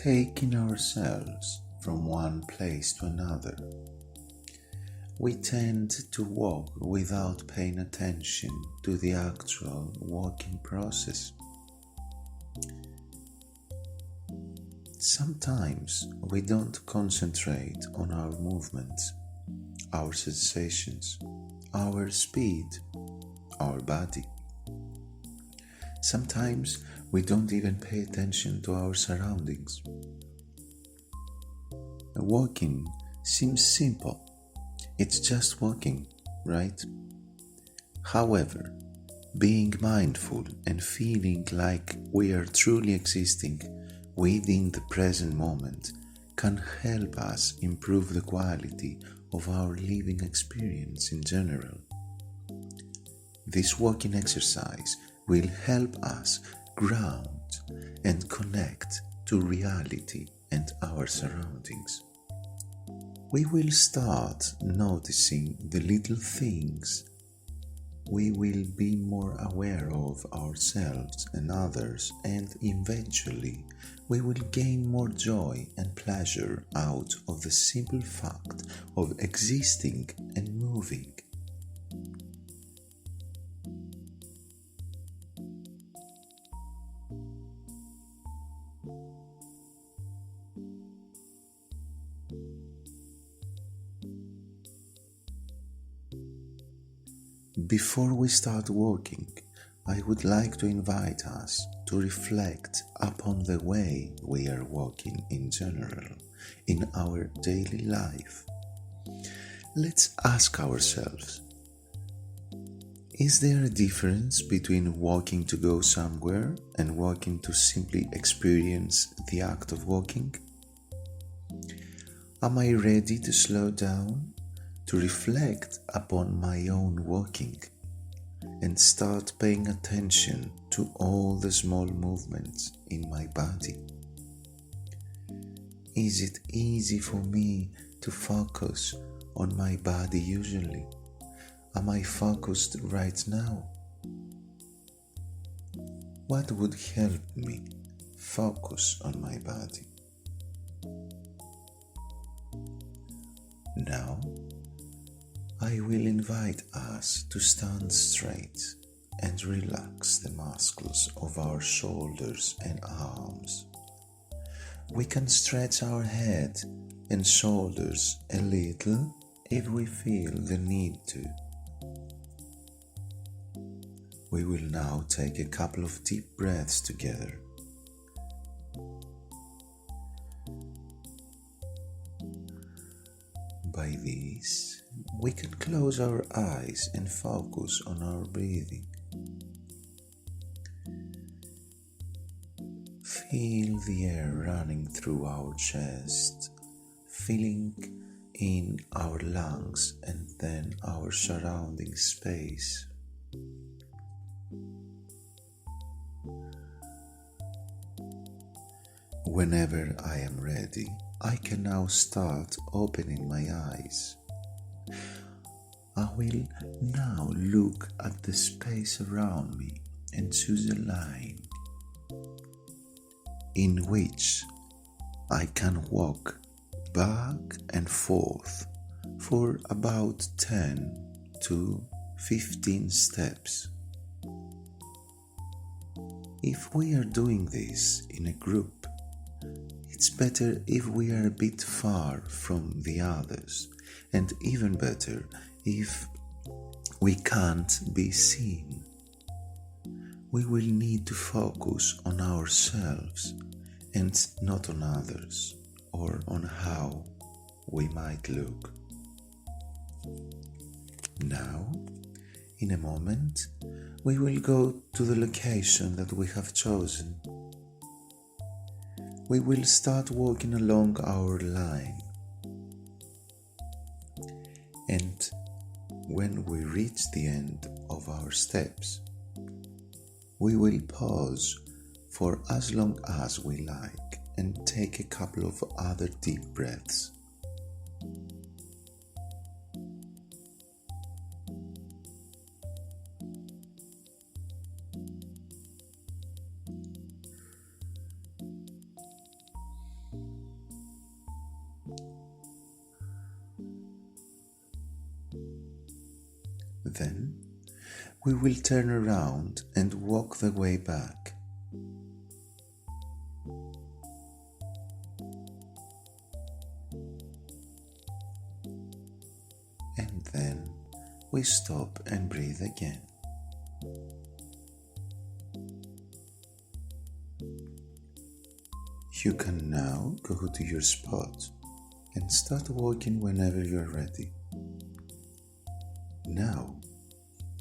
taking ourselves from one place to another. We tend to walk without paying attention to the actual walking process. Sometimes we don't concentrate on our movements, our sensations, our speed, our body. Sometimes we don't even pay attention to our surroundings. Walking seems simple. It's just walking, right? However, being mindful and feeling like we are truly existing within the present moment can help us improve the quality of our living experience in general. This walking exercise will help us ground and connect to reality and our surroundings. We will start noticing the little things. We will be more aware of ourselves and others, and eventually we will gain more joy and pleasure out of the simple fact of existing and moving. Before we start walking, I would like to invite us to reflect upon the way we are walking in general in our daily life. Let's ask ourselves, is there a difference between walking to go somewhere and walking to simply experience the act of walking? Am I ready to slow down, to reflect upon my own walking and start paying attention to all the small movements in my body? Is it easy for me to focus on my body usually? Am I focused right now? What would help me focus on my body? Now, I will invite us to stand straight and relax the muscles of our shoulders and arms. We can stretch our head and shoulders a little if we feel the need to. We will now take a couple of deep breaths together. By this, we can close our eyes and focus on our breathing. Feel the air running through our chest, filling in our lungs and then our surrounding space. Whenever I am ready, I can now start opening my eyes. I will now look at the space around me and choose a line in which I can walk back and forth for about 10 to 15 steps. If we are doing this in a group, it's better if we are a bit far from the others, and even better if we can't be seen. We will need to focus on ourselves and not on others or on how we might look. Now, in a moment, we will go to the location that we have chosen. We will start walking along our line, and when we reach the end of our steps, we will pause for as long as we like and take a couple of other deep breaths. Then we will turn around and walk the way back. And then we stop and breathe again. You can now go to your spot and start walking whenever you're ready. Now,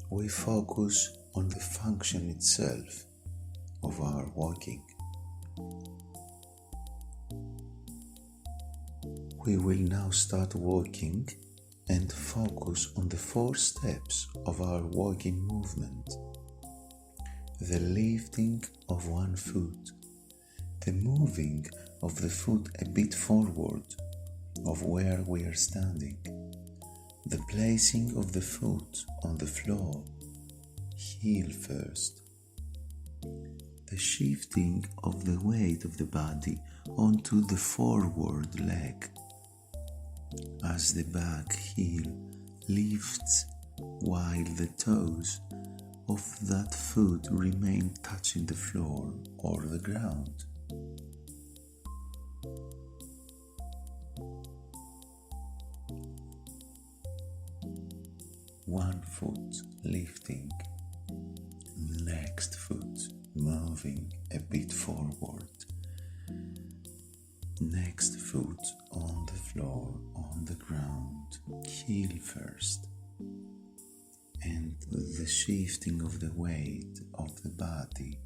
we focus on the function itself of our walking. We will now start walking and focus on the 4 steps of our walking movement. The lifting of one foot, the moving of the foot a bit forward of where we are standing, the placing of the foot on the floor, heel first, the shifting of the weight of the body onto the forward leg as the back heel lifts while the toes of that foot remain touching the floor or the ground. One foot lifting, next foot moving a bit forward, next foot on the floor, on the ground, heel first, and the shifting of the weight of the body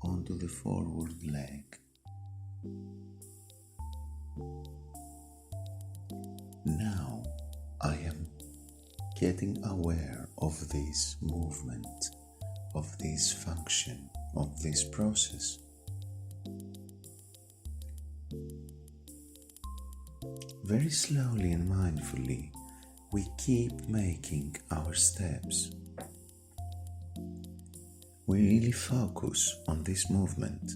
onto the forward leg. Now I am getting aware of this movement, of this function, of this process. Very slowly and mindfully, we keep making our steps. We really focus on this movement.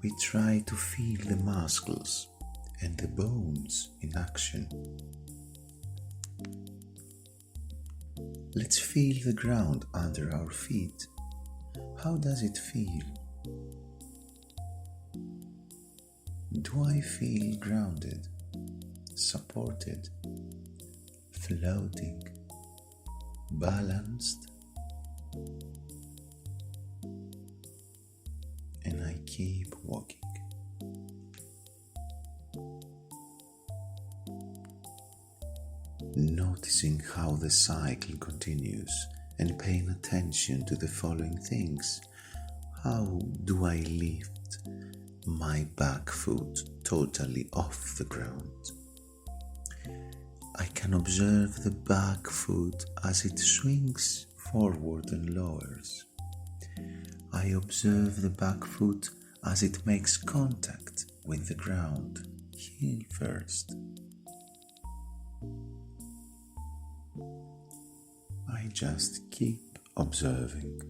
We try to feel the muscles and the bones in action. Let's feel the ground under our feet. How does it feel? Do I feel grounded, supported, floating, balanced? And I keep walking. Noticing how the cycle continues and paying attention to the following things. How do I lift my back foot totally off the ground? I can observe the back foot as it swings forward and lowers. I observe the back foot as it makes contact with the ground, heel first. I just keep observing.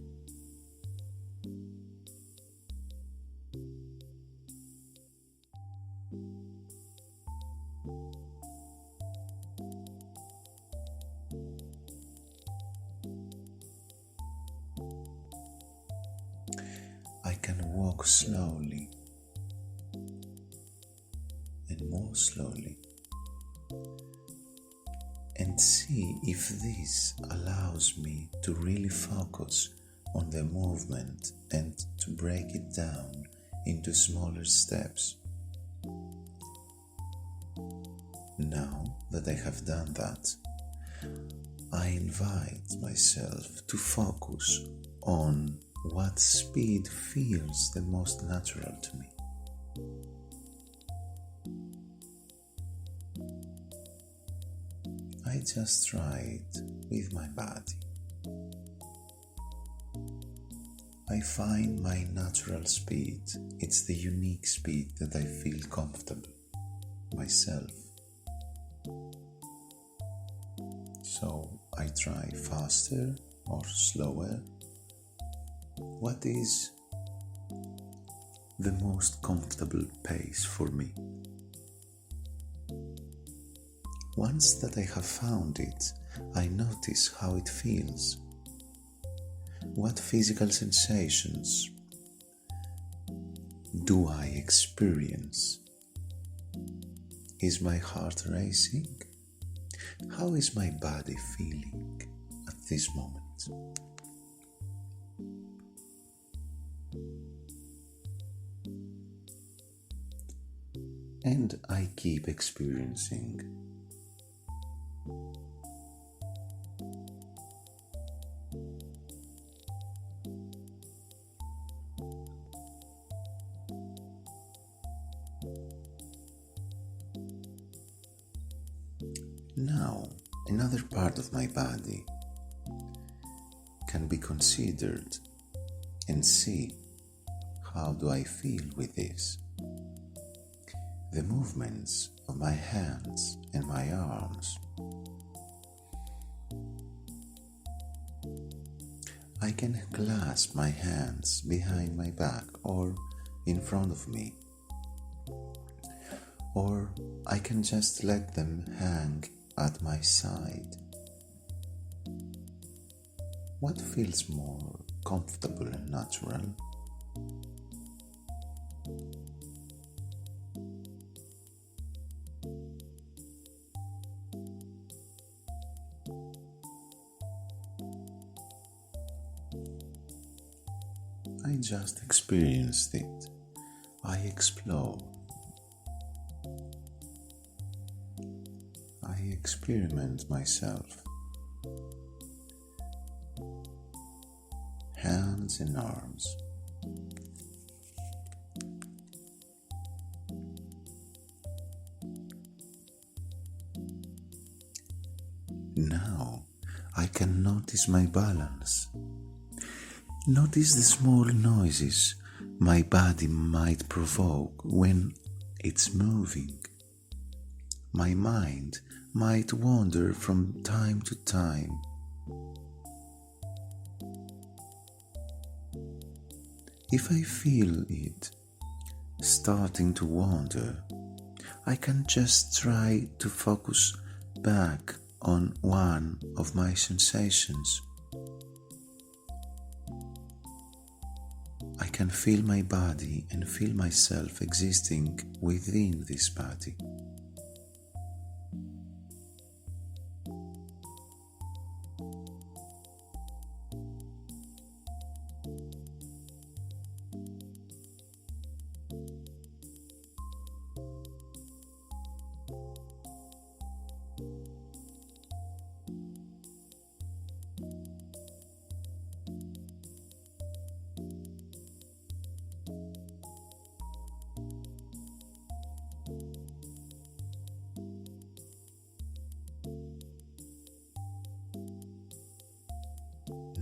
I can walk slowly and more slowly and see if this allows me to really focus on the movement and to break it down into smaller steps. Now that I have done that, I invite myself to focus on what speed feels the most natural to me. I just try it with my body. I find my natural speed. It's the unique speed that I feel comfortable myself. So I try faster or slower. What is the most comfortable pace for me? Once that I have found it, I notice how it feels. What physical sensations do I experience? Is my heart racing? How is my body feeling at this moment? And I keep experiencing. Now, another part of my body can be considered and see how do I feel with this. The movements of my hands and my arms. I can clasp my hands behind my back or in front of me, or I can just let them hang at my side. What feels more comfortable and natural? I just experienced it. I explore. I experiment myself. Hands and arms. Now I can notice my balance. Notice the small noises my body might provoke when it's moving. My mind might wander from time to time. If I feel it starting to wander, I can just try to focus back on one of my sensations. I can feel my body and feel myself existing within this body.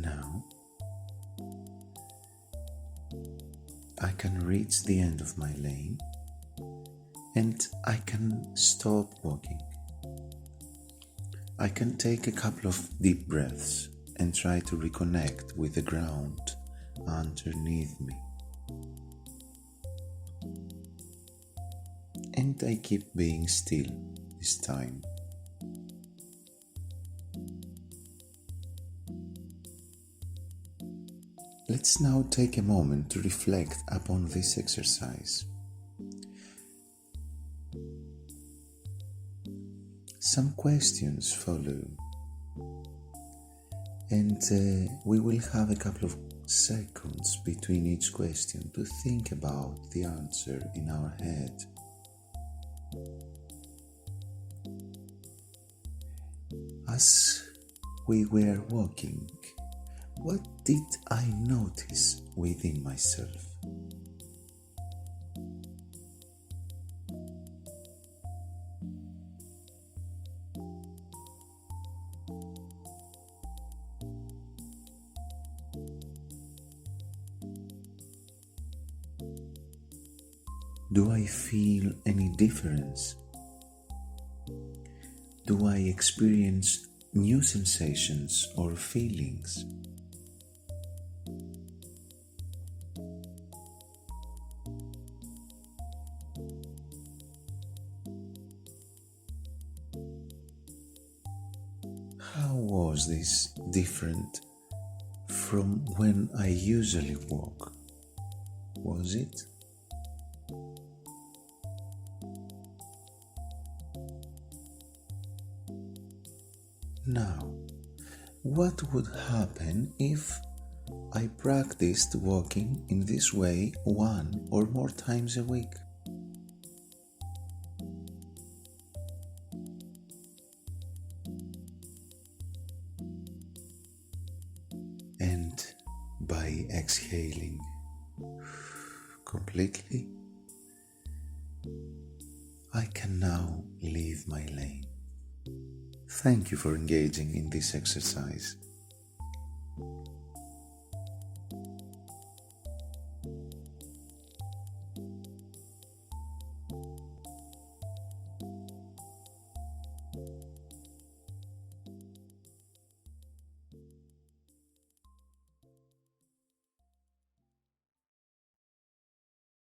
Now, I can reach the end of my lane and I can stop walking. I can take a couple of deep breaths and try to reconnect with the ground underneath me. And I keep being still this time. Let's now take a moment to reflect upon this exercise. Some questions follow, and we will have a couple of seconds between each question to think about the answer in our head. As we were walking, what did I notice within myself? Do I feel any difference? Do I experience new sensations or feelings? how was this different from when I usually walk? Was it? Now, what would happen if I practiced walking in this way one or more times a week? And by exhaling completely, I can now leave my lane. Thank you for engaging in this exercise.